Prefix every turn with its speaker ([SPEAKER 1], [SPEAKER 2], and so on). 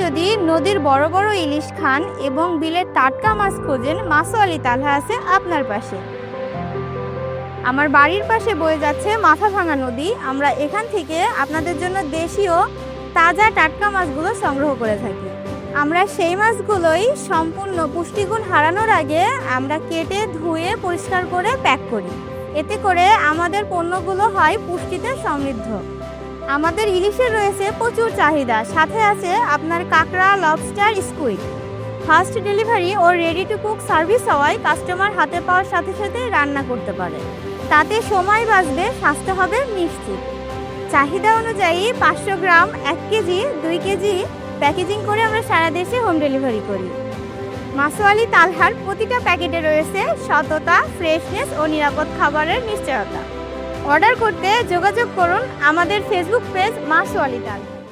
[SPEAKER 1] যদি নদীর বড় বড় ইলিশ খান এবং বিলের টাটকা মাছ খোঁজেন, মাছওয়ালি তালহা আছে আপনার পাশে। আমার বাড়ির পাশে বয়ে যাচ্ছে মাথাভাঙা নদী। আমরা এখান থেকে আপনাদের জন্য দেশীয় তাজা টাটকা মাছগুলো সংগ্রহ করে থাকি। আমরা সেই মাছগুলোই সম্পূর্ণ পুষ্টিগুণ হারানোর আগে আমরা কেটে ধুয়ে পরিষ্কার করে প্যাক করি। এতে করে আমাদের পণ্যগুলো হয় পুষ্টিতে সমৃদ্ধ। আমাদের ইলিশের রয়েছে প্রচুর চাহিদা, সাথে আছে আপনার কাঁকড়া, লবস্টার, স্কুইড। ফাস্ট ডেলিভারি ও রেডি টু কুক সার্ভিস হওয়ায় কাস্টমার হাতে পাওয়ার সাথে সাথে রান্না করতে পারে। তাতে সময় বাঁচবে, স্বাস্থ্য হবে নিশ্চিত। চাহিদা অনুযায়ী 500 গ্রাম, 1 কেজি, 2 কেজি প্যাকেজিং করে আমরা সারা দেশে হোম ডেলিভারি করি। মাছওয়ালি তালহার প্রতিটা প্যাকেটে রয়েছে সততা, ফ্রেশনেস ও নিরাপদ খাবারের নিশ্চয়তা। অর্ডার করতে যোগাযোগ করুন আমাদের ফেসবুক পেজ মাছওয়ালি তালহা।